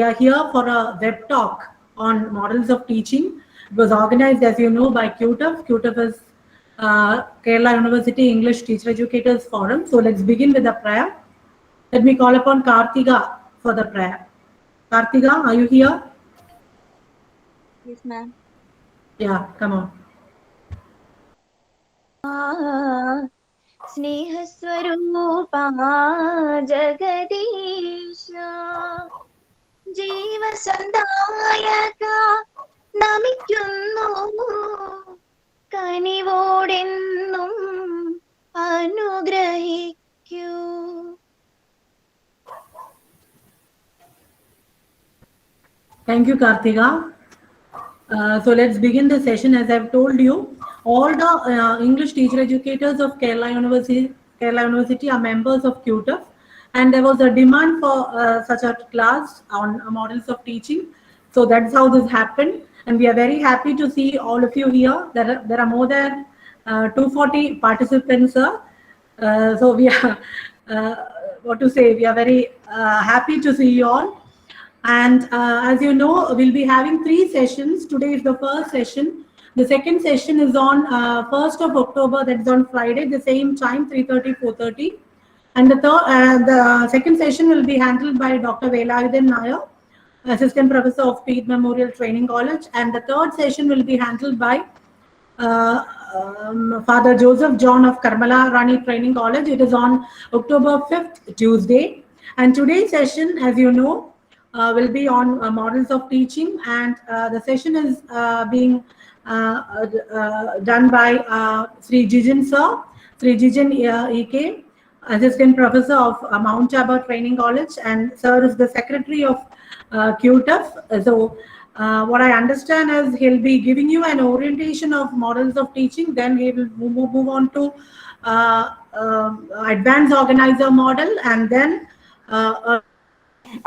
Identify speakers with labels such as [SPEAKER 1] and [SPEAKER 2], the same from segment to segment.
[SPEAKER 1] We are here for a web talk on models of teaching. It was organized, as you know, by QTF. QTF is Kerala University English Teacher Educators Forum. So let's begin with the prayer. Let me call upon Karthika for the prayer. Karthika, are you here?
[SPEAKER 2] Yes, ma'am.
[SPEAKER 1] Yeah, come on.
[SPEAKER 2] സ്നേഹസ്വരൂപാ ജഗദീശ ജീവസന്ധായക നമിക്കുന്നു കനിവോടെന്നും അനുഗ്രഹിക്കൂ.
[SPEAKER 1] Thank you, Karthika. So let's begin the session. As I've told you, all the English teacher educators of Kerala University are members of QTF, and there was a demand for such a class on models of teaching. So that's how this happened, and we are very happy to see all of you here. There are more than 240 participants, sir. So we are, uh, what to say, we are very happy to see you all. And as you know, we'll be having 3 sessions. Today is the first session. The second session is on 1st of October, that's on Friday, the same time, 3:30, 4:30. And the second session will be handled by Dr. Velayudan Nair, Assistant Professor of Peace Memorial Training College. And the third session will be handled by Father Joseph John of Karmala Rani Training College. It is on October 5th, Tuesday. And today's session, as you know, will be on models of teaching. And the session is being done by Sri Jijin Sir, Sri Jijin EK, Assistant Professor of Mount Tabor Training College, and Sir is the Secretary of QTF. So what I understand is he'll be giving you an orientation of models of teaching, then he will move on to advanced organizer model, and then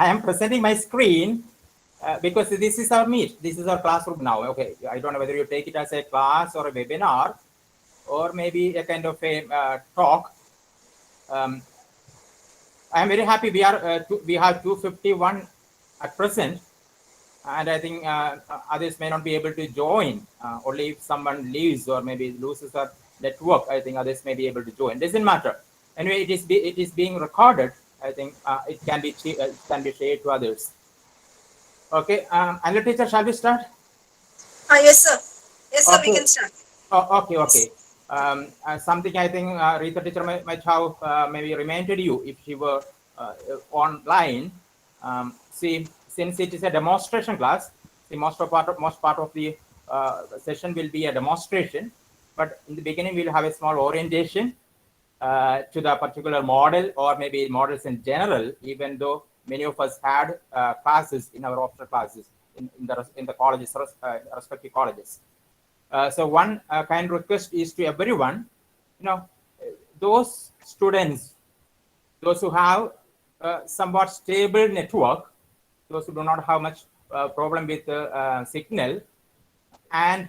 [SPEAKER 3] I am presenting my screen because this is our meet. This is our classroom now. Okay, I don't know whether you take it as a class or a webinar or maybe a kind of a talk. I am very happy we have 251 at present, and I think others may not be able to join. Only if someone leaves or maybe loses our network, I think others may be able to join. Doesn't matter. Anyway, it is being recorded. I think it can be shared to others. Okay, and the teacher, shall we start?
[SPEAKER 4] Yes, sir. Yes, sir.
[SPEAKER 3] Okay.
[SPEAKER 4] We can start.
[SPEAKER 3] Okay. Something I think Rita teacher might have maybe reminded you if she were online. See, since it is a demonstration class, the most part of the session will be a demonstration. But in the beginning, we'll have a small orientation to the particular model or maybe models in general, even though many of us had classes in our optional classes in the colleges, respective colleges. So one kind request is to everyone, those students, those who have somewhat stable network, those who do not have much problem with signal, and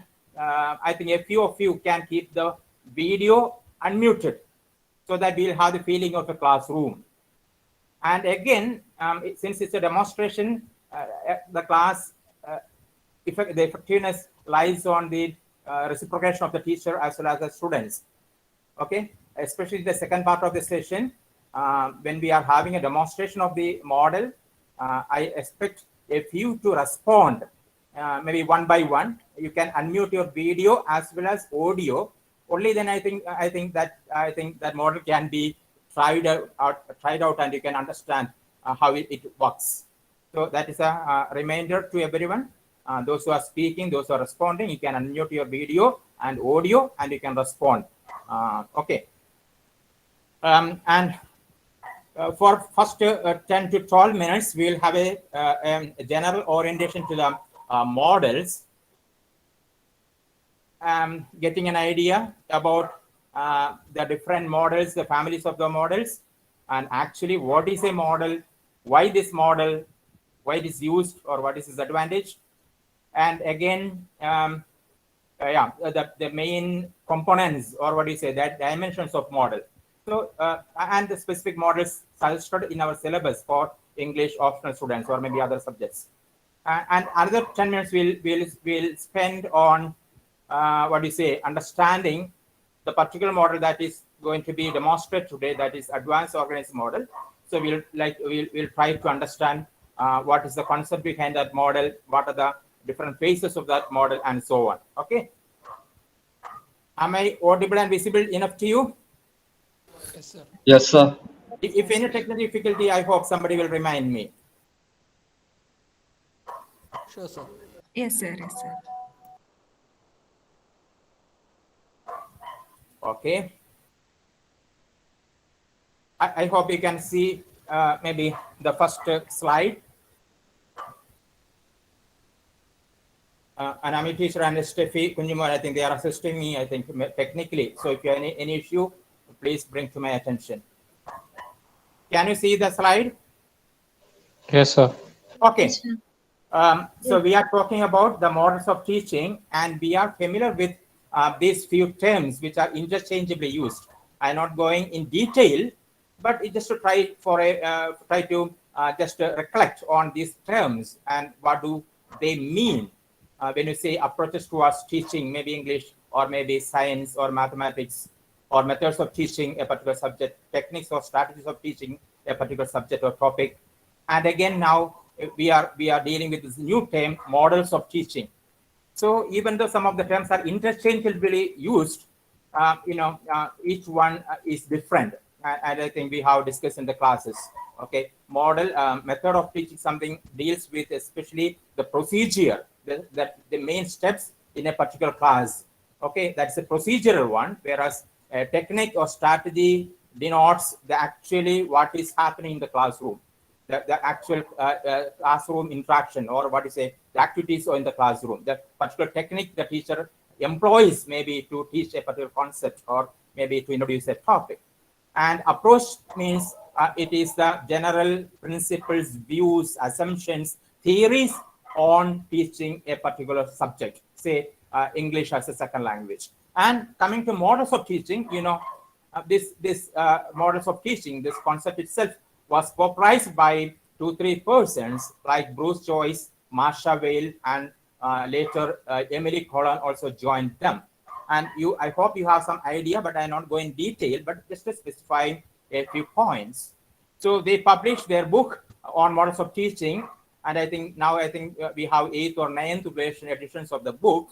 [SPEAKER 3] I think a few of you can keep the video unmuted so that we'll have the feeling of a classroom. And again, since it's a demonstration, the class, the effectiveness lies on the reciprocation of the teacher as well as the students. Okay, especially the second part of the session, when we are having a demonstration of the model, I expect a few to respond, maybe one by one. You can unmute your video as well as audio. Only then I think that model can be tried out, and you can understand how it works. So that is a reminder to everyone. Those who are speaking, those who are responding, you can unmute your video and audio, and you can respond. Okay. And for first 10 to 12 minutes, we'll have a general orientation to the models. Getting an idea about the different models, the families of the models, and actually what is a model, why this model, why it is used, or what is its advantage. And again, the main components, or what do you say, that dimensions of model. So, and the specific models suggested in our syllabus for English optional students or maybe other subjects. And another 10 minutes we'll spend on what do you say, understanding the particular model that is going to be demonstrated today, that is advanced organized model. So we'll try to understand what is the concept behind that model, what are the different phases of that model, and so on. Okay. Am I audible and visible enough to you?
[SPEAKER 5] Yes, sir.
[SPEAKER 6] Yes, sir.
[SPEAKER 3] If any technical difficulty, I hope somebody will remind me.
[SPEAKER 5] Sure, sir.
[SPEAKER 7] Yes, sir. Yes, sir.
[SPEAKER 3] Okay. I hope you can see maybe the first slide. Anami teacher and Steffi Kunjumar, I think they are assisting me, I think, technically. So if you have any issue, please bring to my attention. Can you see the slide?
[SPEAKER 6] Yes, sir.
[SPEAKER 3] Okay. So we are talking about the models of teaching, and we are familiar with these few terms which are interchangeably used. I'm not going in detail, but it just to try to just reflect on these terms and what do they mean when you say approaches towards teaching, maybe English or maybe science or mathematics, or methods of teaching a particular subject, techniques or strategies of teaching a particular subject or topic. And again, now we are dealing with this new term, models of teaching. So even though some of the terms are interchangeably used, each one is different. And I think we have discussed in the classes. Okay, model method of teaching something deals with especially the procedure, the main steps in a particular class. Okay, that's a procedural one, whereas a technique or strategy denotes the actually what is happening in the classroom, the actual classroom interaction, or what is the activities in the classroom, the particular technique the teacher employs maybe to teach a particular concept or maybe to introduce a topic. And approach means it is the general principles, views, assumptions, theories on teaching a particular subject, say English as a second language. And coming to models of teaching, this models of teaching, this concept itself was popularized by 2-3 persons like Bruce Joyce, Marsha Vale, and later Emily Collin also joined them. And I hope you have some idea, but I'm not going in detail, but just to specify a few points. So they published their book on models of teaching, and I think we have 8th or 9th version editions of the book,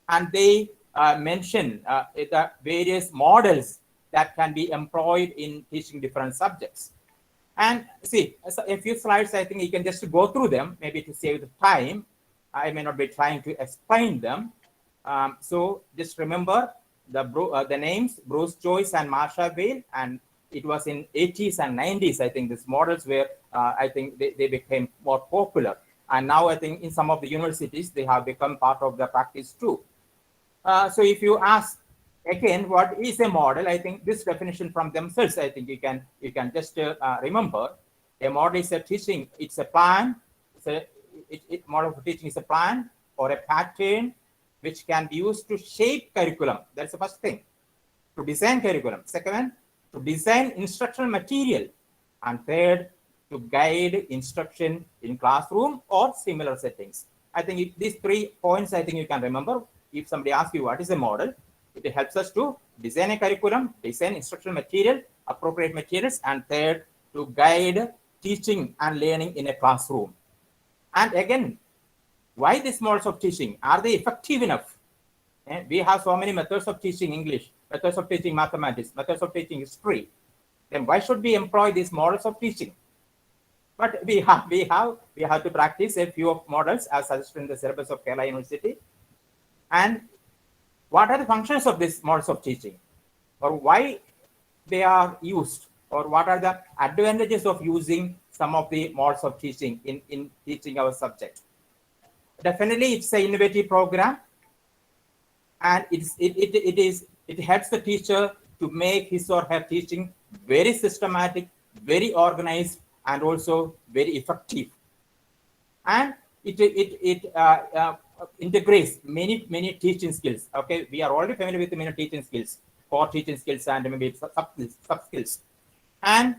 [SPEAKER 3] and they mention the various models that can be employed in teaching different subjects. And see, a few slides, I think you can just go through them, maybe to save the time. I may not be trying to explain them. So just remember the names, Bruce Joyce and Marsha Vale, and it was in 80s and 90s, I think these models were, I think they became more popular. And now I think in some of the universities, they have become part of the practice too. So if you ask again, what is a model? I think this definition from themselves, I think you can just remember. A model is a teaching, it's a plan. Model for teaching is a plan or a pattern which can be used to shape curriculum. That's the first thing. To design curriculum. Second, to design instructional material. And third, to guide instruction in classroom or similar settings. I think these 3 points, I think you can remember. If somebody asks you what is a model, it helps us to design a curriculum, design instructional material, appropriate materials, and third, to guide teaching and learning in a classroom. And again, why these models of teaching? Are they effective enough? We have so many methods of teaching English, methods of teaching mathematics, methods of teaching history. Then why should we employ these models of teaching? But we have to practice a few of models as suggested in the syllabus of Kerala University. And what are the functions of these models of teaching, or why they are used, or what are the advantages of using some of the models of teaching in teaching our subject? Definitely, it's an innovative program, and it helps the teacher to make his or her teaching very systematic, very organized, and also very effective. And it integrates many teaching skills. Okay, we are already familiar with many teaching skills, core teaching skills, and maybe sub skills. And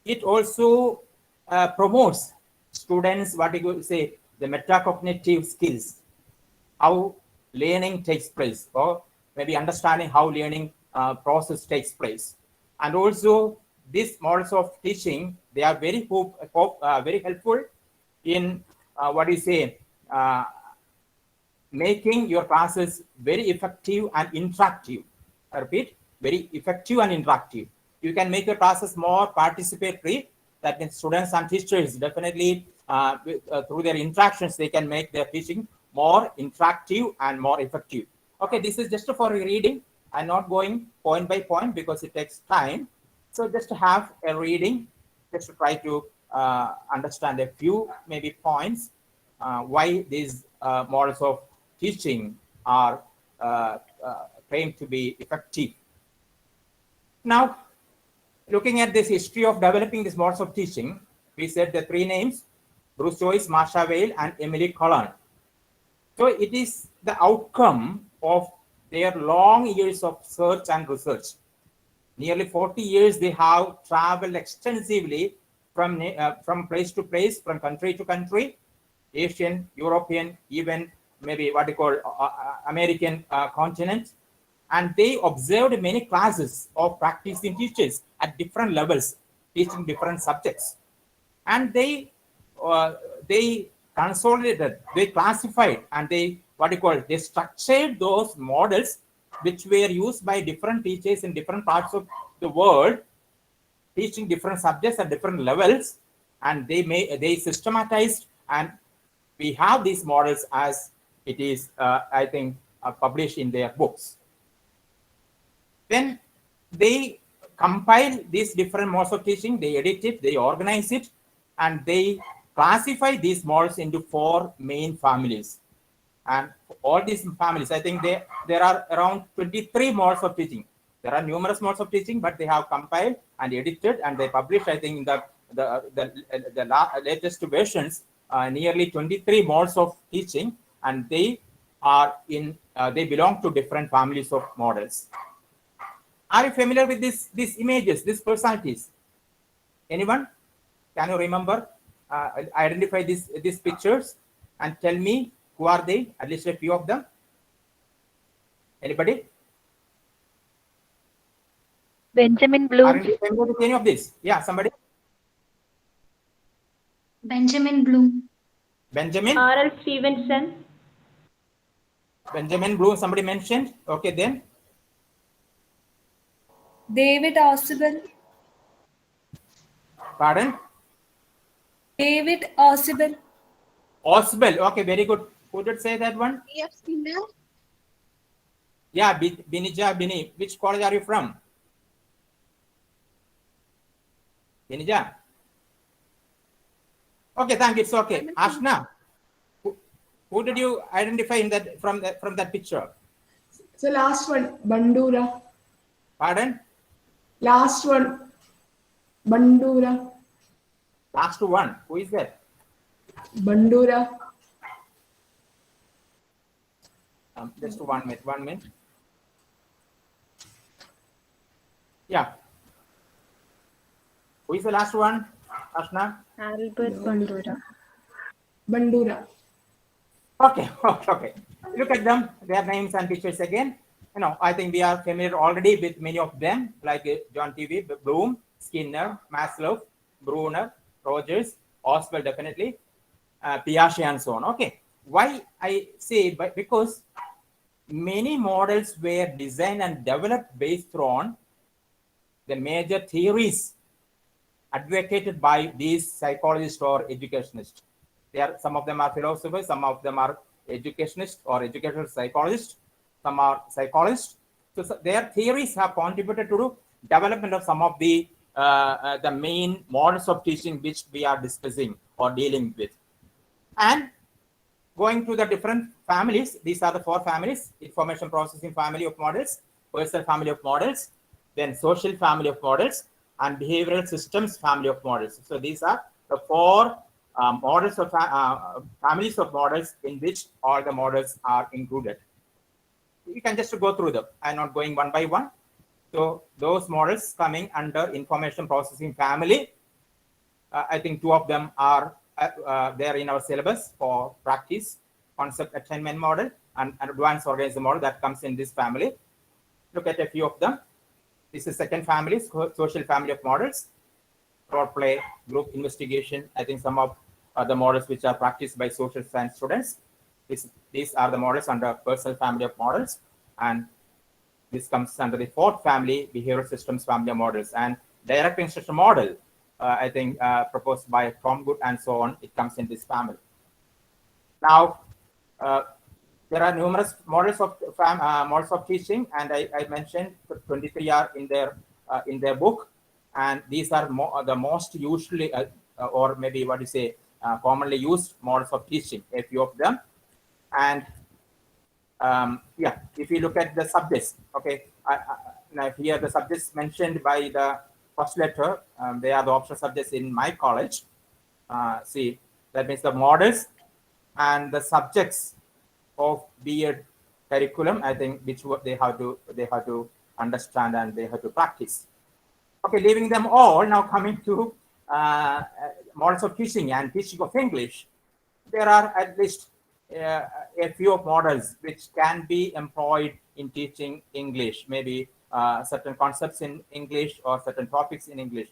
[SPEAKER 3] it also promotes students, what you could say, the metacognitive skills, how learning takes place, or maybe understanding how learning process takes place. And also, these models of teaching, they are very very helpful in what do you say, making your classes very effective and interactive. I repeat, very effective and interactive. You can make your classes more participatory. That means students and teachers definitely, through their interactions, they can make their teaching more interactive and more effective. Okay, this is just for reading. I'm not going point by point because it takes time. So just to have a reading, just to try to understand a few maybe points, why these models of teaching are claimed to be effective. Now, looking at this history of developing these models of teaching, we said the three names: Bruce Joyce, Marsha Weil, and Emily Collin. So it is the outcome of their long years of search and research. Nearly 40 years they have traveled extensively from place to place, from country to country, Asian, European, even maybe what you call American continent. And they observed many classes of practicing teachers at different levels, teaching different subjects. And they consolidated, they classified, and they structured those models which were used by different teachers in different parts of the world, teaching different subjects at different levels, and they systematized, and we have these models as it is, I think, published in their books. Then they compile these different modes of teaching, they edit it, they organize it, and they classify these models into 4 main families. And all these families, I think there are around 23 modes of teaching. There are numerous modes of teaching, but they have compiled and edited, and they published, I think, in the latest versions, nearly 23 modes of teaching, and they are they belong to different families of models. Are you familiar with these images, these personalities? Anyone? Can you remember? Identify these pictures and tell me who are they? At least a few of them. Anybody?
[SPEAKER 2] Benjamin
[SPEAKER 3] Are
[SPEAKER 2] Bloom.
[SPEAKER 3] you familiar with any of this? Yeah, somebody.
[SPEAKER 7] Benjamin Bloom.
[SPEAKER 3] Benjamin.
[SPEAKER 8] R.L. Stevenson.
[SPEAKER 3] Benjamin Bloom. Somebody mentioned. Okay, then.
[SPEAKER 9] David Ausubel.
[SPEAKER 3] Pardon?
[SPEAKER 9] David Ausubel.
[SPEAKER 3] Ausubel. Okay, very good. Who did say that one?
[SPEAKER 2] P.F. Skinner.
[SPEAKER 3] Yeah, Binija Bini. Which college are you from? Binija. Okay, thank you. It's okay. Ashna, who did you identify in that from that picture?
[SPEAKER 10] So last one, Bandura.
[SPEAKER 3] Pardon?
[SPEAKER 10] Last one, Bandura.
[SPEAKER 3] Last one. Who is that?
[SPEAKER 10] Bandura.
[SPEAKER 3] Just 1 minute. 1 minute. Yeah. Who is the last one? Ashna?
[SPEAKER 8] Albert Bandura.
[SPEAKER 10] Bandura.
[SPEAKER 3] Okay. Look at them, their names and pictures again. I think we are familiar already with many of them, like John T.V., Bloom, Skinner, Maslow, Bruner, Rogers, Ausubel, definitely, Piaget, and so on. Okay. Why I say? Because many models were designed and developed based on the major theories advocated by these psychologists or educationists. Some of them are philosophers, some of them are educationists or educational psychologists, some are psychologists. So their theories have contributed to the development of some of the main models of teaching which we are discussing or dealing with. And going to the different families, these are the 4 families: information processing family of models, personal family of models, then social family of models, and behavioral systems family of models. So these are the 4 models of families of models in which all the models are included. You can just go through them. I'm not going one by one. So those models coming under information processing family I think two of them are there in our syllabus for practice, concept attainment model and advanced organism model that comes in this family. Look at a few of them. This is second family, social family of models, role play, group investigation. I think some of the models which are practiced by social science students. These are the models under personal family of models. And this comes under the fourth family, behavioral systems family of models. And direct instruction model, I think proposed by Tom Good and so on, it comes in this family. Now, there are numerous models of teaching, and I mentioned 23 are in their book, and these are the most usually or maybe what you say commonly used models of teaching. A few of them, and yeah, if you look at the subjects, okay, now here the subjects mentioned by the first letter, they are the optional subjects in my college. See, that means the models and the subjects of B.Ed curriculum, I think, which they have to understand and they have to practice. Okay, leaving them all, now coming to models of teaching and teaching of English. There are at least a few of models which can be employed in teaching English, maybe certain concepts in English or certain topics in English.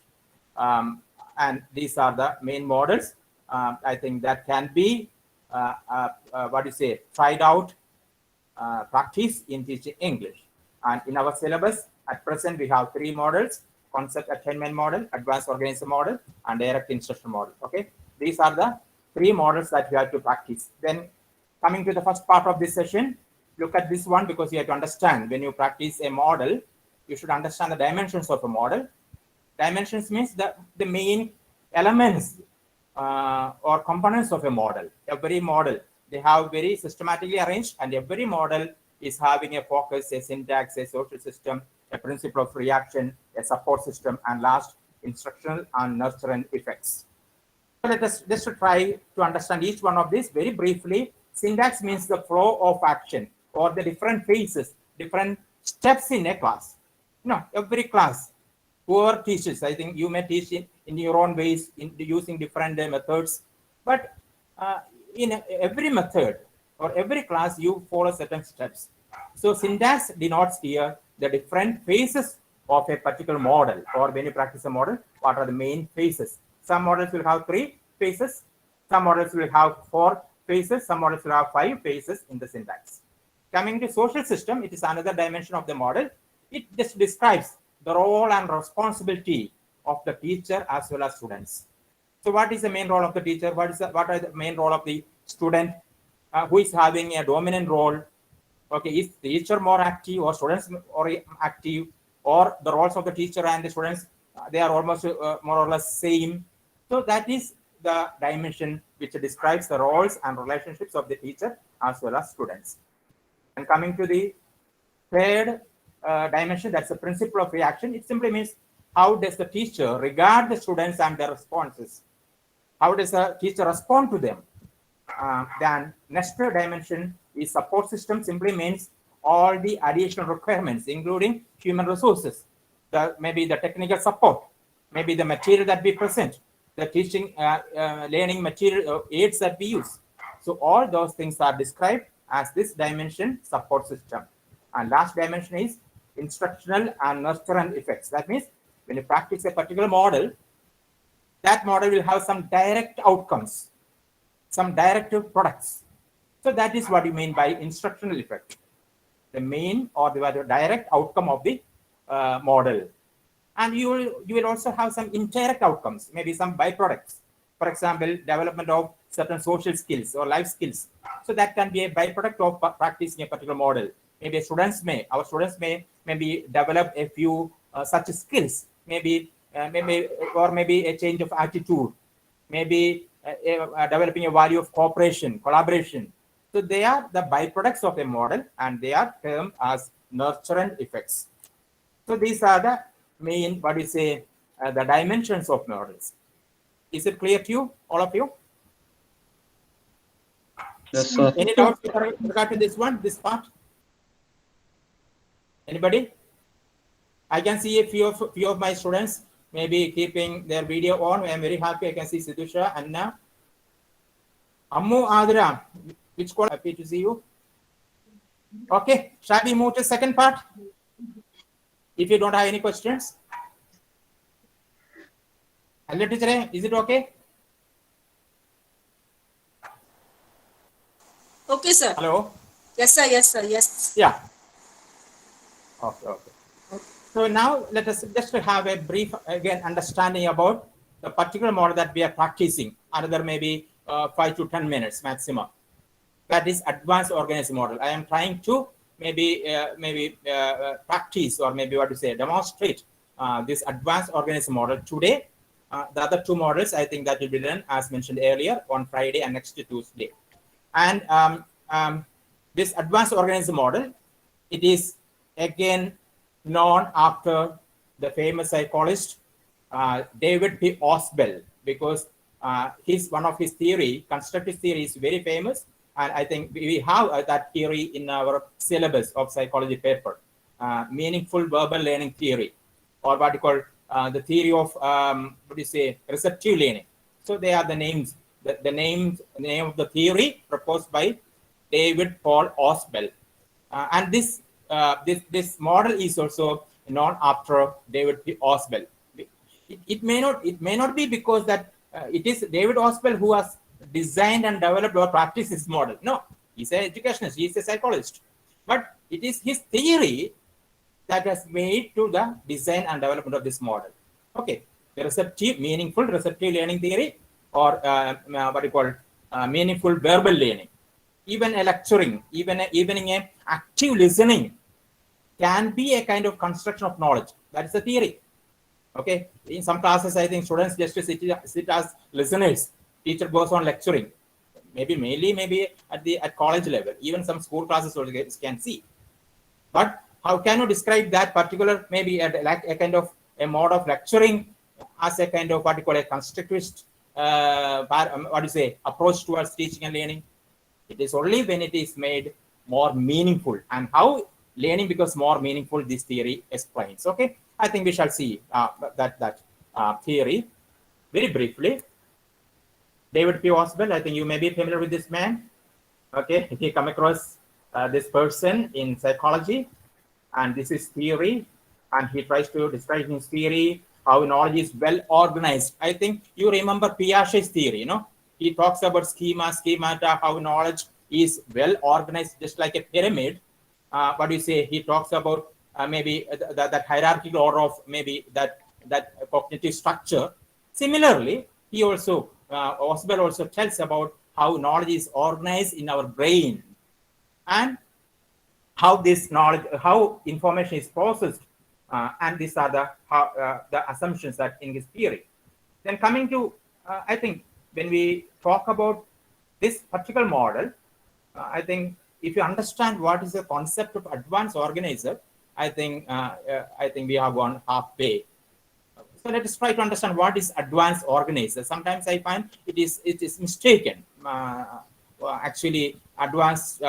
[SPEAKER 3] And these are the main models. I think that can be tried out, practice in teaching English. And in our syllabus at present, we have 3 models: concept attainment model, advanced organism model, and direct instruction model. Okay, these are the 3 models that we have to practice. Then coming to the first part of this session, look at this one, because you have to understand when you practice a model, you should understand the dimensions of a model. Dimensions means the main elements or components of a model. Every model, they have very systematically arranged, and every model is having a focus, a syntax, a social system, a principle of reaction, a support system, and last, instructional and nurturing effects. So let us just try to understand each one of these very briefly. Syntax means the flow of action or the different phases, different steps in a class. Every class, whoever teaches, I think you may teach in your own ways, using different methods, but in every method or every class, you follow certain steps. So syntax denotes here the different phases of a particular model, or when you practice a model, what are the main phases. Some models will have 3 phases, some models will have 4 phases, some models will have 5 phases in the syntax. Coming to social system, it is another dimension of the model. It just describes the role and responsibility of the teacher as well as students. So what is the main role of the teacher? What are the main role of the student? Who is having a dominant role? Okay, is the teacher more active or students more active, or the roles of the teacher and the students, they are almost more or less same. So that is the dimension which describes the roles and relationships of the teacher as well as students. And coming to the third dimension, that's the principle of reaction. It simply means how does the teacher regard the students and their responses? How does the teacher respond to them? Then next dimension is support system. Simply means all the additional requirements, including human resources, maybe the technical support, maybe the material that we present, the teaching, learning material aids that we use. So all those things are described as this dimension, support system. And last dimension is instructional and nurturing effects. That means when you practice a particular model, that model will have some direct outcomes, some directive products. So that is what you mean by instructional effect. The main or the direct outcome of the model. And you will also have some indirect outcomes, maybe some byproducts. For example, development of certain social skills or life skills. So that can be a byproduct of practicing a particular model. Maybe our students may maybe develop a few such skills, maybe a change of attitude, maybe developing a value of cooperation, collaboration. So they are the byproducts of a model, and they are termed as nurturing effects. So these are the main, the dimensions of models. Is it clear to you, all of you?
[SPEAKER 6] Yes, sir.
[SPEAKER 3] Any doubts with regard to this part? Anybody? I can see a few of my students maybe keeping their video on. I am very happy. I can see Sidusha, Anna, Ammu, Adra. Which call? Happy to see you. Okay, shall we move to second part? If you don't have any questions. Hello, teacher. Is it okay?
[SPEAKER 4] Okay, sir.
[SPEAKER 3] Hello.
[SPEAKER 4] Yes, sir. Yes, sir. Yes.
[SPEAKER 3] Yeah. Okay. So now let us just have a brief again understanding about the particular model that we are practicing. Another maybe 5 to 10 minutes maximum. That is advanced organism model. I am trying to maybe practice or maybe what to say demonstrate this advanced organism model today. The other two models I think that will be done as mentioned earlier on Friday and next Tuesday. And this advanced organism model, it is again known after the famous psychologist David P. Ausubel, because one of his theory, constructive theory, is very famous, and I think we have that theory in our syllabus of psychology paper, meaningful verbal learning theory, or what you call the theory of receptive learning. So they are the names. The name of the theory proposed by David Paul Ausubel, and this model is also known after David P. Ausubel. It may not be because that it is David Ausubel who has designed and developed or practiced this model. No, he's an educationist, he's a psychologist, but it is his theory that has made to the design and development of this model. Okay, the meaningful receptive learning theory, or meaningful verbal learning. Even a lecturing, even a active listening can be a kind of construction of knowledge. That is the theory. Okay, in some classes, I think students just sit as listeners. Teacher goes on lecturing. Maybe at college level, even some school classes also can see. But how can you describe that particular like a kind of a mode of lecturing as a kind of a constructivist approach towards teaching and learning? It is only when it is made more meaningful, and how learning becomes more meaningful, this theory explains. Okay, I think we shall see that theory very briefly. David P. Ausubel, I think you may be familiar with this man. Okay, if you come across this person in psychology, and this is theory, and he tries to describe his theory, how knowledge is well organized. I think you remember Piaget's theory, He talks about schemata, how knowledge is well organized, just like a pyramid. He talks about that hierarchical order of that cognitive structure. Similarly, he also Ausubel also tells about how knowledge is organized in our brain, and how this knowledge, how information is processed, and these are the assumptions that in his theory. Then coming to I think when we talk about this particular model, I think if you understand what is the concept of advanced organizer, I think we have gone halfway. So let us try to understand what is advanced organizer. Sometimes I find it is mistaken. Actually, advanced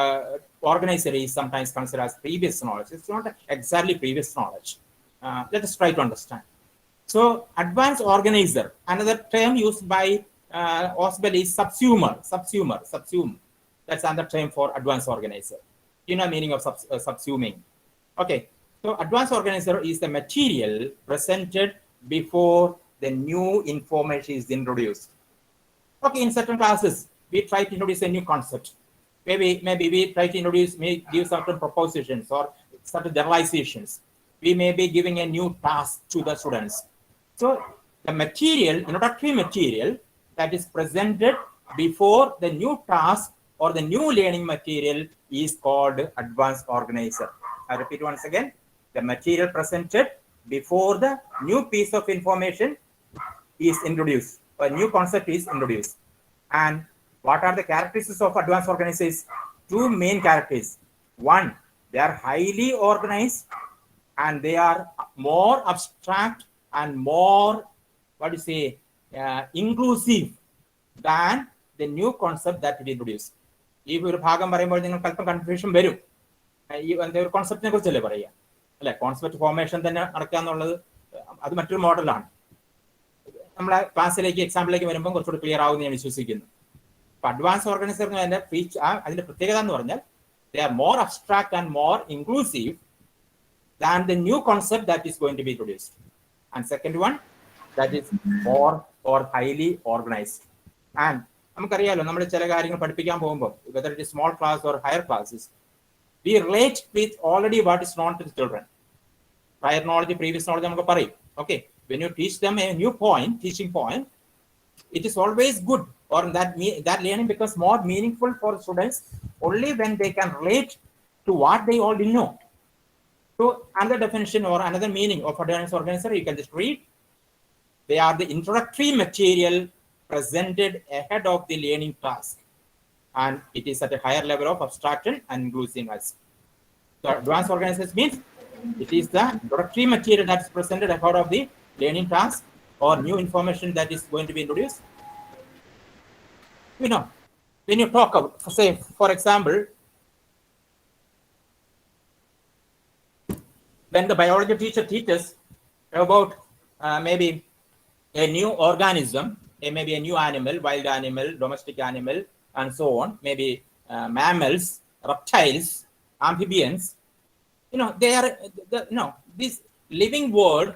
[SPEAKER 3] organizer is sometimes considered as previous knowledge. It's not exactly previous knowledge. Let us try to understand. So advanced organizer, another term used by Ausubel is subsume. That's another term for advanced organizer. You know the meaning of subsuming. Okay, so advanced organizer is the material presented before the new information is introduced. Okay, in certain classes, we try to introduce a new concept. Maybe we try to give certain propositions or certain generalizations. We may be giving a new task to the students. So the material, introductory material that is presented before the new task or the new learning material is called advanced organizer. I repeat once again, the material presented before the new piece of information is introduced, a new concept is introduced. And what are the characteristics of advanced organizers? Two main characteristics. One, they are highly organized, and they are more abstract and more, inclusive than the new concept that we introduce. If you have confusion, the concept concept formation then model. നമ്മളെ ക്ലാസ്സിലേക്ക് എക്സാമ്പിളിലേക്ക് വരുമ്പോൾ കുറച്ചുകൂടി clear ആവുമെന്ന് ഞാൻ വിശ്വസിക്കുന്നു. അപ്പൊ advance organiser അതിന്റെ പ്രത്യേകത എന്ന് പറഞ്ഞാൽ they are more abstract and more inclusive than the new concept that is going to be introduced. And second one, that is more or highly organized. And നമുക്കറിയാലോ, നമ്മൾ ചില കാര്യങ്ങൾ പഠിപ്പിക്കാൻ പോകുമ്പോൾ whether it is small class or higher classes, we relate with already what is known to the children. Prior knowledge, previous knowledge നമുക്ക് പറയും. Okay, when you teach them a new point, teaching point, it is always good, or that learning becomes more meaningful for students only when they can relate to what they already know. So another definition or another meaning of advanced organizer, you can just read. They are the introductory material presented ahead of the learning task, and it is at a higher level of abstraction and inclusiveness. So advanced organizers means it is the introductory material that is presented ahead of the learning task or new information that is going to be introduced. You know, when you talk about, say, for example, when the biology teacher teaches about maybe a new organism, maybe a new animal, wild animal, domestic animal, and so on, maybe mammals, reptiles, amphibians, they are, this living world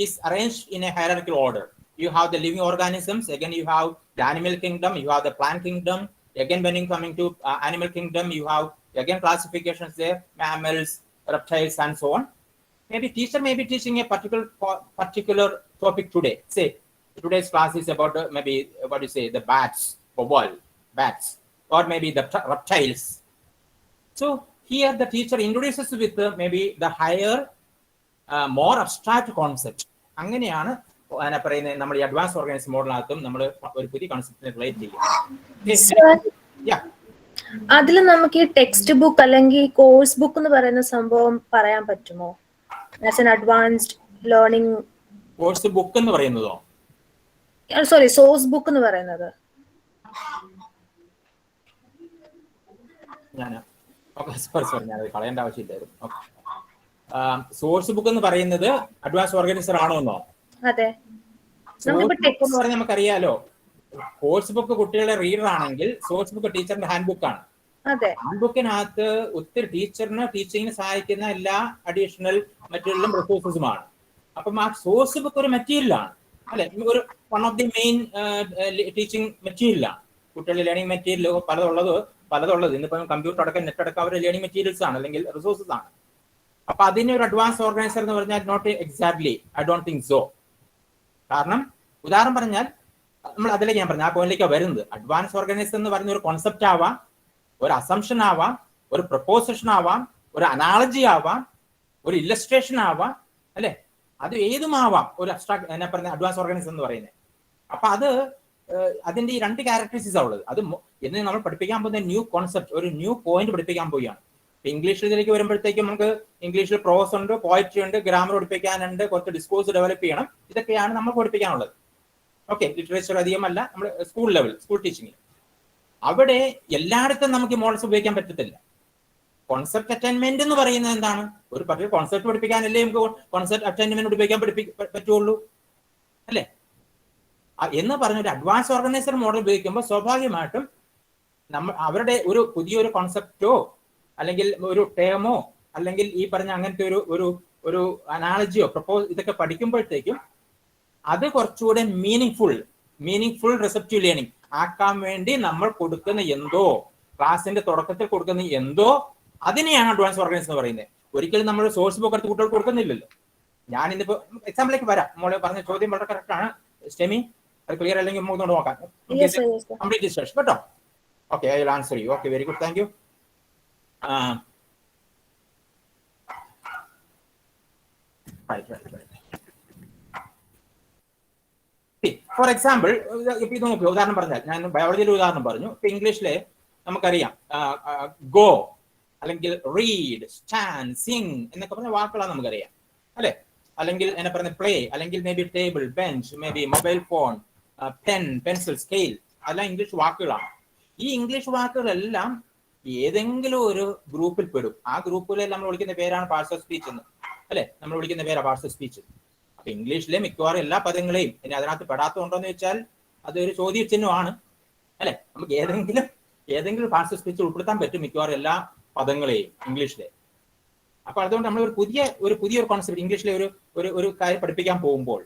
[SPEAKER 3] is arranged in a hierarchical order. You have the living organisms, again you have the animal kingdom, you have the plant kingdom, again when you coming to animal kingdom, you have again classifications there, mammals, reptiles, and so on. Maybe teacher may be teaching a particular topic today. Say today's class is about maybe what do you say, the bats, bats, or maybe the reptiles. So here the teacher introduces with maybe the higher more abstract concept. അങ്ങനെയാണ് പറയുന്നത് നമ്മൾ ഈ advance organise മോഡലിനകത്തും നമ്മൾ ഒരു പുതിയ കോൺസെപ്റ്റിനെ relate ചെയ്യും.
[SPEAKER 9] അതിൽ നമുക്ക് ഈ ടെക്സ്റ്റ് ബുക്ക് അല്ലെങ്കിൽ കോഴ്സ് ബുക്ക് എന്ന് പറയുന്ന സംഭവം പറയാൻ പറ്റുമോ? As an advanced learning
[SPEAKER 3] course book എന്ന് പറയുന്നതോ?
[SPEAKER 9] സോറി, സോഴ്സ് ബുക്ക് എന്ന് പറയുന്നത്.
[SPEAKER 3] ഞാനത് കളയേണ്ട ആവശ്യമില്ലായിരുന്നു. സോഴ്സ് ബുക്ക് എന്ന് പറയുന്നത് അഡ്വാൻസ് ഓർഗനൈസർ ആണോ എന്നോ?
[SPEAKER 9] അതെ,
[SPEAKER 3] നമുക്കറിയാലോ, കോഴ്സ് ബുക്ക് കുട്ടികളുടെ റീഡർ ആണെങ്കിൽ സോഴ്സ് ബുക്ക് ടീച്ചറിന്റെ ഹാൻഡ് ബുക്ക് ആണ്. ഹാൻഡ് ബുക്കിനകത്ത് ഒത്തിരി ടീച്ചിങ്ങിന് സഹായിക്കുന്ന എല്ലാ അഡീഷണൽ മെറ്റീരിയലും റിസോഴ്സസുമാണ്. അപ്പം ആ സോഴ്സ് ബുക്ക് ഒരു മെറ്റീരിയലാണ്, അല്ലെ, ഒരു one of the main teaching മെറ്റീരിയലാണ്. കുട്ടികളുടെ ലേണിംഗ് മെറ്റീരിയൽ പലതുള്ളത് ഇന്നിപ്പം കമ്പ്യൂട്ടർ അടക്കം നെറ്റ് അടക്കം അവരുടെ ലേണിംഗ് മെറ്റീരിയൽസ് ആണ്, അല്ലെങ്കിൽ റിസോഴ്സസ് ആണ്. അപ്പൊ അതിനെ ഒരു അഡ്വാൻസ് ഓർഗനൈസർ എന്ന് പറഞ്ഞാൽ not exactly, I don't think so. കാരണം ഉദാഹരണം പറഞ്ഞാൽ നമ്മൾ അതിലേക്ക് ഞാൻ പറഞ്ഞു, ആ പോയിന്റിലേക്ക് വരുന്നത്, അഡ്വാൻസ് ഓർഗനൈസർ എന്ന് പറയുന്ന ഒരു കോൺസെപ്റ്റ് ആവാം, ഒരു അസംഷൻ ആവാം, ഒരു പ്രപ്പോസിഷൻ ആവാം, ഒരു അനാളജി ആവാം, ഒരു ഇല്ലസ്ട്രേഷൻ ആവാം, അല്ലെ, അത് ഏതുമാവാം ഒരു അബ്സ്ട്രാക്ട് എന്നാ പറയുന്നത് അഡ്വാൻസ് ഓർഗനൈസർ എന്ന് പറയുന്നത്. അപ്പൊ അത് അതിന്റെ ഈ രണ്ട് ക്യാരക്ടറിസ്റ്റിക്സ് ഉള്ളത്. അത് എന്ന് നമ്മൾ പഠിപ്പിക്കാൻ പോകുന്ന ന്യൂ കോൺസെപ്റ്റ്, ഒരു ന്യൂ പോയിന്റ് പഠിപ്പിക്കാൻ പോവുകയാണ്. ഇംഗ്ലീഷിലേക്ക് വരുമ്പോഴത്തേക്കും നമുക്ക് ഇംഗ്ലീഷിൽ പ്രോസ് ഉണ്ട്, പോയട്രി ഉണ്ട്, ഗ്രാമർ പഠിപ്പിക്കാനുണ്ട്, കുറച്ച് ഡിസ്കോഴ്സ് ഡെവലപ്പ് ചെയ്യണം. ഇതൊക്കെയാണ് നമ്മൾ പഠിപ്പിക്കാനുള്ളത്. ഓക്കെ, ലിറ്ററേച്ചർ അധികമല്ല, നമ്മൾ സ്കൂൾ ലെവൽ, സ്കൂൾ ടീച്ചിങ്ങിൽ. അവിടെ എല്ലായിടത്തും നമുക്ക് മോഡൽസ് ഉപയോഗിക്കാൻ പറ്റത്തില്ല. കോൺസെപ്റ്റ് അറ്റൈൻമെന്റ് എന്ന് പറയുന്നത് എന്താണ്? ഒരു പർട്ടിക്കുലർ കോൺസെപ്റ്റ് പഠിപ്പിക്കാനല്ലേ നമുക്ക് കോൺസെപ്റ്റ് അറ്റൈൻമെന്റ് ഉപയോഗിക്കാൻ പറ്റുള്ളൂ, അല്ലേ? എന്ന് പറഞ്ഞ ഒരു അഡ്വാൻസ് ഓർഗനൈസർ മോഡൽ ഉപയോഗിക്കുമ്പോൾ സ്വാഭാവികമായിട്ടും അവരുടെ ഒരു പുതിയൊരു കോൺസെപ്റ്റോ അല്ലെങ്കിൽ ഒരു ടേമോ അല്ലെങ്കിൽ ഈ പറഞ്ഞ അങ്ങനത്തെ ഒരു അനാളജിയോ ഇതൊക്കെ പഠിക്കുമ്പോഴത്തേക്കും അത് കുറച്ചുകൂടെ മീനിങ് ഫുൾ റിസപ്റ്റീവ് ലേണിംഗ് ആക്കാൻ വേണ്ടി നമ്മൾ കൊടുക്കുന്ന എന്തോ, ക്ലാസിന്റെ തുടക്കത്തിൽ കൊടുക്കുന്ന എന്തോ, അതിനെയാണ് അഡ്വാൻസ് ഓർഗനൈസർ എന്ന് പറയുന്നത്. ഒരിക്കലും നമ്മൾ സോഴ്സ് ബുക്ക് എടുത്ത് കുട്ടികൾക്ക് കൊടുക്കുന്നില്ലല്ലോ. ഞാൻ ഇന്നിപ്പോ എക്സാമ്പിളിലേക്ക് വരാം. മോളെ പറഞ്ഞ ചോദ്യം വളരെ കറക്റ്റ് ആണ് സ്റ്റെമി. അത് ക്ലിയർ അല്ലെങ്കിൽ നമുക്ക് നോക്കാം, കംപ്ലീറ്റ് ഡിസ്കഷൻ കേട്ടോ. Okay, I will answer you. Okay, very good, thank you. For example, ഇപ്പൊ ഇത് നോക്കുക, ഉദാഹരണം പറഞ്ഞാൽ ഞാൻ ബയോളജിയിലെ ഉദാഹരണം പറഞ്ഞു. ഇപ്പൊ ഇംഗ്ലീഷിലെ നമുക്കറിയാം ഗോ അല്ലെങ്കിൽ റീഡ്, സ്റ്റാൻഡ്, സിങ് എന്നൊക്കെ പറഞ്ഞ വാക്കുകളാണ് നമുക്കറിയാം, അല്ലെ? അല്ലെങ്കിൽ എന്നെ പറഞ്ഞ പ്ലേ, അല്ലെങ്കിൽ may be table, bench, may be mobile phone, pen, pencil, scale, അതെല്ലാം ഇംഗ്ലീഷ് വാക്കുകളാണ്. ഈ ഇംഗ്ലീഷ് വാക്കുകളെല്ലാം ഏതെങ്കിലും ഒരു ഗ്രൂപ്പിൽ പെടും. ആ ഗ്രൂപ്പിലെല്ലാം നമ്മൾ വിളിക്കുന്ന പേരാണ് പാർട്സ് ഓഫ് സ്പീച്ച് എന്ന്, അല്ലെ? നമ്മൾ വിളിക്കുന്ന പേരാണ് പാർട്സ് ഓഫ് സ്പീച്ച്. അപ്പൊ ഇംഗ്ലീഷിലെ മിക്കവാറും എല്ലാ പദങ്ങളെയും ഇനി അതിനകത്ത് പെടാത്തതുണ്ടോന്ന് വെച്ചാൽ അതൊരു ചോദ്യചിഹ്നമാണ് അല്ലെ. നമുക്ക് ഏതെങ്കിലും പാർട്സ് ഓഫ് സ്പീച്ച് ഉൾപ്പെടുത്താൻ പറ്റും മിക്കവാറും എല്ലാ പദങ്ങളെയും ഇംഗ്ലീഷിലെ. അപ്പൊ അതുകൊണ്ട് നമ്മൾ ഒരു പുതിയൊരു കോൺസെപ്റ്റ് ഇംഗ്ലീഷിലെ ഒരു കാര്യം പഠിപ്പിക്കാൻ പോകുമ്പോൾ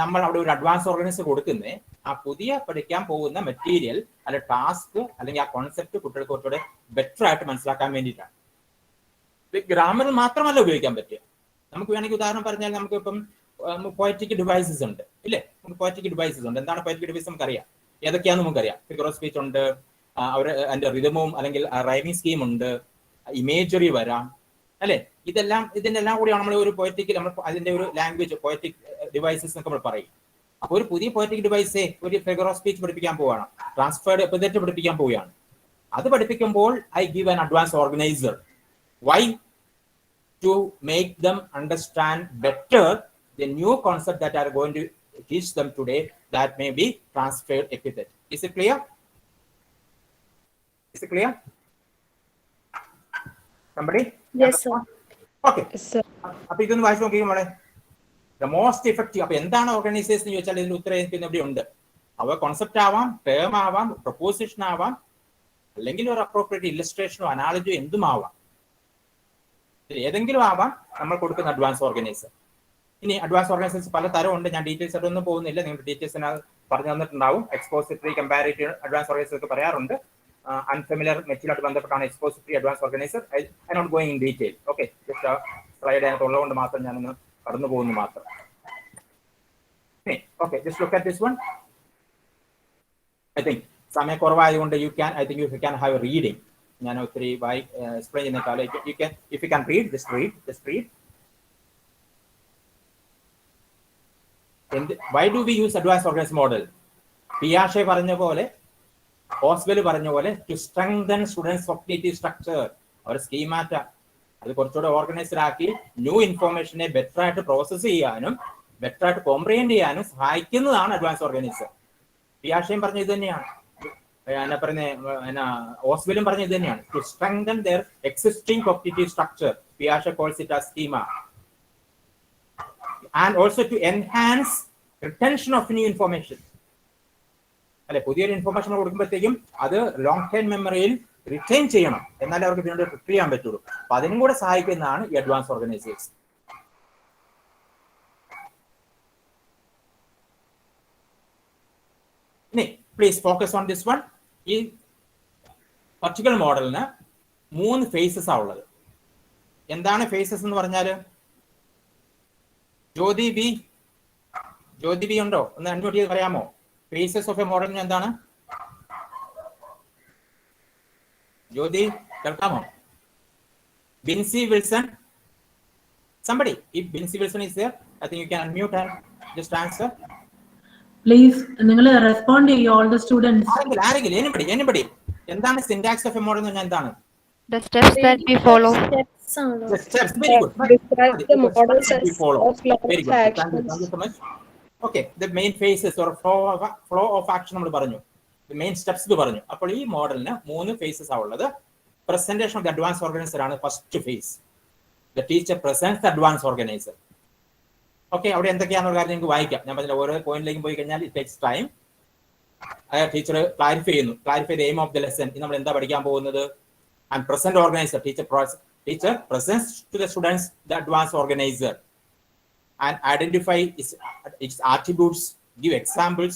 [SPEAKER 3] നമ്മൾ അവിടെ ഒരു അഡ്വാൻസ് ഓർഗനൈസർ കൊടുക്കുന്നേ ആ പുതിയ പഠിക്കാൻ പോകുന്ന മെറ്റീരിയൽ അല്ലെ ടാസ്ക് അല്ലെങ്കിൽ ആ കോൺസെപ്റ്റ് കുട്ടികൾക്ക് കുറച്ചുകൂടെ ബെറ്റർ ആയിട്ട് മനസ്സിലാക്കാൻ വേണ്ടിയിട്ടാണ്. ഗ്രാമറിൽ മാത്രമല്ല ഉപയോഗിക്കാൻ പറ്റുക. നമുക്ക് വേണമെങ്കിൽ ഉദാഹരണം പറഞ്ഞാൽ നമുക്ക് ഇപ്പം പോയറ്റിക് ഡിവൈസസ് ഉണ്ട് ഇല്ലേ. നമുക്ക് പോയറ്റിക് ഡിവൈസസ് ഉണ്ട്. എന്താണ് പോയറ്റിക് ഡിവൈസ് നമുക്കറിയാം. ഏതൊക്കെയാണെന്ന് നമുക്കറിയാം. ഫിഗർ ഓഫ് സ്പീച്ച് ഉണ്ട്, അവർ അതിന്റെ റിതമും അല്ലെങ്കിൽ റൈമിംഗ് സ്കീം ഉണ്ട്, ഇമേജറി വരാം അല്ലെ. ഇതിനെല്ലാം കൂടിയാണ് നമ്മൾ ഒരു പോയറ്റിക് നമ്മൾ അതിന്റെ ഒരു ലാംഗ്വേജ് പോയറ്റിക് ഡിവൈസസ് എന്നൊക്കെ നമ്മൾ പറയും. അപ്പൊ ഒരു പുതിയ പോയറ്റിക് ഡിവൈസേ ഒരു ഫിഗർ ഓഫ് സ്പീച്ച് പഠിപ്പിക്കാൻ പോവുകയാണ്, ട്രാൻസ്ഫേർഡ് എപ്പിതെറ്റ് പഠിപ്പിക്കാൻ പോവുകയാണ്. അത് പഠിപ്പിക്കുമ്പോൾ I give an advance organiser. Why? To make them understand better the new concept that are going to teach them today that may be transferred epithet. Is it clear? Is it clear? Somebody?
[SPEAKER 9] Yes, sir.
[SPEAKER 3] Okay.
[SPEAKER 9] Yes, sir.
[SPEAKER 3] അപ്പൊ ഇതൊന്ന് വായിച്ചു നോക്കിയും മോളെ. The most effective. അപ്പൊ എന്താണ് organisation എന്ന് ചോദിച്ചാൽ ഇതിന്റെ ഉത്തരം എനിക്ക് ഇവിടെ ഉണ്ട്. അവ കോൺസെപ്റ്റ് ആവാം, ടേം ആവാം, പ്രൊപ്പോസിഷൻ ആവാം, അല്ലെങ്കിൽ ഒരു അപ്രോപ്രിയേറ്റ് ഇല്ലസ്ട്രേഷനോ അനാലജിയോ എന്തും ആവാം. ഏതെങ്കിലും ആവാം നമ്മൾ കൊടുക്കുന്ന അഡ്വാൻസ് ഓർഗനൈസർ. ഇനി അഡ്വാൻസ് ഓർഗനൈസേഴ്സ് പല തരമുണ്ട്. ഞാൻ ഡീറ്റെയിൽസ് ആയിട്ടൊന്നും പോകുന്നില്ല. നിങ്ങളുടെ ഡീറ്റെയിൽസിന് പറഞ്ഞു തന്നിട്ടുണ്ടാവും. എക്സ്പോസിറ്ററി, കമ്പാരിറ്റീവ് അഡ്വാൻസ് ഓർഗനൈസർ ഒക്കെ പറയാറുണ്ട്. അൺഫെമിലിയർ മെറ്റീരിയൽ ബന്ധപ്പെട്ടാണ് expository advance organiser. I not going in detail. Okay, just slide അതിനകത്ത് ഉള്ളതുകൊണ്ട് മാത്രം ഞാനൊന്ന് കടന്നു പോകുന്നു മാത്രം. Okay, just look at this one. I think സമയം കുറവായതുകൊണ്ട് you can have a reading. ഞാൻ ഒത്തിരി എക്സ്പ്ലെയിൻ ചെയ്യുന്നേക്കാൾ if you can read, just read. Why do we use advanced organized model? പിയാഷെ പറഞ്ഞ പോലെ, ഓസ്വെൽ പറഞ്ഞ പോലെ, to strengthen students' cognitive structure, our schemata അത് കുറച്ചുകൂടെ ഓർഗനൈസ്ഡ് ആക്കി ന്യൂ ഇൻഫോർമേഷനെ ബെറ്റർ ആയിട്ട് പ്രോസസ് ചെയ്യാനും ബെറ്റർ ആയിട്ട് കോംപ്രിഹെൻഡ് ചെയ്യാനും സഹായിക്കുന്നതാണ് അഡ്വാൻസ് ഓർഗനൈസർ. പിയാഷയും പറഞ്ഞ ഇത് തന്നെയാണ്, ഓസ്വെലും പറഞ്ഞ ഇത് തന്നെയാണ്. To strengthen their existing cognitive structure, Piaget calls it as schema, and also to enhance retention of new information. അല്ലെ, പുതിയൊരു ഇൻഫോർമേഷൻ കൊടുക്കുമ്പോഴത്തേക്കും അത് ലോങ് ടൈം മെമ്മറിയിൽ റിറ്റൈൻ ചെയ്യണം, എന്നാലേ അവർക്ക് പിന്നീട് റിട്രീവ് ചെയ്യാൻ പറ്റുള്ളൂ. അപ്പൊ അതിനും കൂടെ സഹായിക്കുന്നതാണ് ഈ അഡ്വാൻസ് ഓർഗനൈസേഴ്സ്. ഇനി please focus on this one. ഈ പർട്ടിക്കുലർ മോഡലിന് 3 ഫേസസ് ആ ഉള്ളത്. എന്താണ് ഫേസസ് എന്ന് പറഞ്ഞാല്? ജ്യോതി ബി ഉണ്ടോ? ഒന്ന് അൺമ്യൂട്ട് ചെയ്ത് പറയാമോ? ഫേസസ് ഓഫ് എ മോഡലിന് എന്താണ്? ജ്യോതി കേൾക്കാമോ? Binsy Wilson, somebody, if Bensy Wilson is there, I think you can unmute and just answer.
[SPEAKER 1] Please, നിങ്ങൾ റെസ്പോണ്ട് ചെയ്യൂ all the students.
[SPEAKER 3] Anybody. എന്താണ് സിന്റാക്സ് ഓഫ് എ മോഡൽ എന്ന് പറഞ്ഞാൽ എന്താണ്?
[SPEAKER 8] The steps that we follow.
[SPEAKER 9] Steps ആണോ?
[SPEAKER 3] The steps. Very good.
[SPEAKER 9] Describe the models
[SPEAKER 3] Steps we
[SPEAKER 9] as
[SPEAKER 3] follow.
[SPEAKER 9] of learning
[SPEAKER 3] Very good. Thank
[SPEAKER 9] actions.
[SPEAKER 3] you so much. Okay, the main phases or flow of action നമ്മൾ പറഞ്ഞു. The main steps പറഞ്ഞു. അപ്പോൾ ഈ മോഡലിന് 3 phases ആ ഉള്ളത്. Presentation of the advanced organizer ആണ് first phase. The teacher presents the advanced organizer. Okay, അവിടെ എന്തൊക്കെയാണെന്നുള്ള കാര്യം നിങ്ങൾക്ക് വായിക്കാം. ഞാൻ പറഞ്ഞ ഓരോ പോയിന്റിലേക്കും പോയി കഴിഞ്ഞാൽ it takes time. Teacher clarify the aim of the lesson. നമ്മൾ എന്താ പഠിക്കാൻ പോകുന്നത്? And present organiser, teacher presents to the students the advanced organizer and identify its attributes, give examples,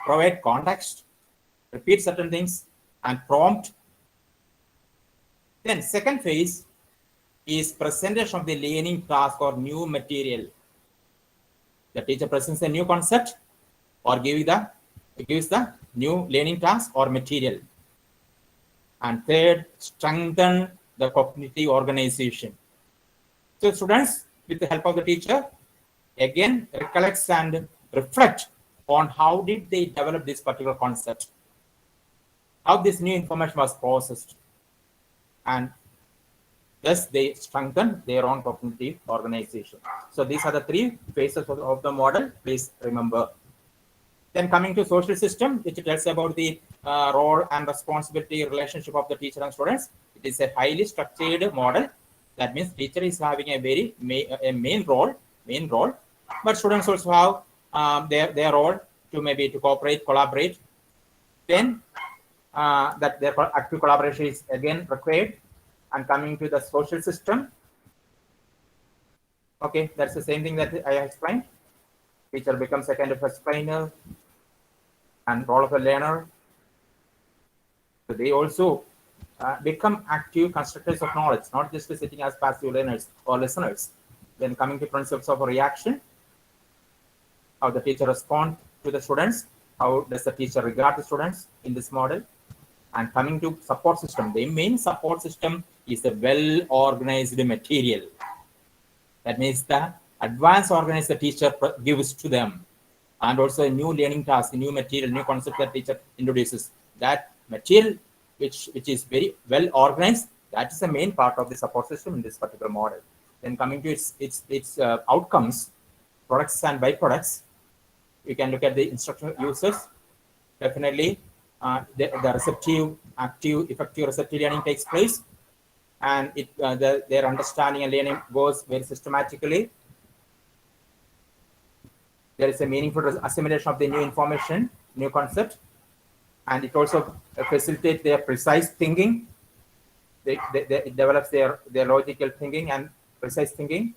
[SPEAKER 3] provide context, repeat certain things and prompt. Then second phase is presentation of the learning task or new material. The teacher presents a new concept or gives the new learning task or material. And third, strengthen the cognitive organization. So students, with the help of the teacher, again recollects and reflect on how did they develop this particular concept, how this new information was processed, and thus they strengthen their own cognitive organization. So these are the 3 phases of the model. Please remember. Then coming to social system, which tells about the role and responsibility relationship of the teacher and students. It is a highly structured model. That means teacher is having a very main role but students also have their role to maybe to cooperate, collaborate. Then that their active collaboration is again required. And coming to the social system, okay, that's the same thing that I explained. Teacher becomes a kind of explainer and role of a learner. So they also become active constructors of knowledge, not just sitting as passive learners or listeners. Then coming to principles of a reaction, how the teacher responds to the students, how does the teacher regard the students in this model, and coming to support system. The main support system is the well-organized material. That means the advanced organized the teacher gives to them, and also a new learning task, a new material, new concept that teacher introduces. That material which is very well organized, that is the main part of the support system in this particular model. Then coming to its outcomes, products and byproducts, you can look at the instructional users. Definitely, the receptive, active, effective receptive learning takes place, and their understanding and learning goes very systematically. There is a meaningful assimilation of the new information, new concept, and it also facilitates their precise thinking. It develops their logical thinking and precise thinking.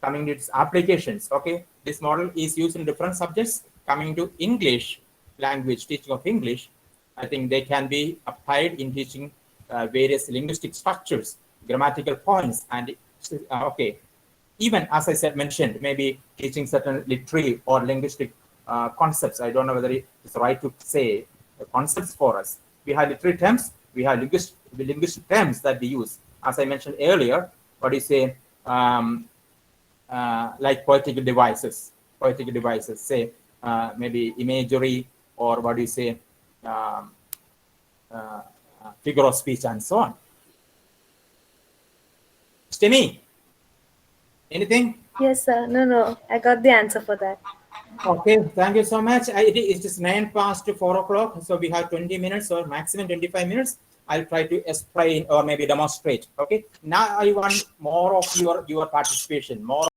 [SPEAKER 3] Coming to its applications, okay, this model is used in different subjects. Coming to English language, teaching of English, I think they can be applied in teaching various linguistic structures, grammatical points, and okay, even as I said, mentioned, maybe teaching certain literary or linguistic concepts. I don't know whether it's right to say concepts for us. We have literary terms, we have linguistic terms that we use. As I mentioned earlier, what do you say, like poetic devices, say maybe imagery, or what do you say, figure of speech, and so on. Stemi, anything?
[SPEAKER 9] Yes, sir. No. I got the answer for that.
[SPEAKER 3] Okay, thank you so much. It is 9 past 4 o'clock, so we have 20 minutes or maximum 25 minutes. I'll try to explain or maybe demonstrate. Okay, now I want more of your participation, more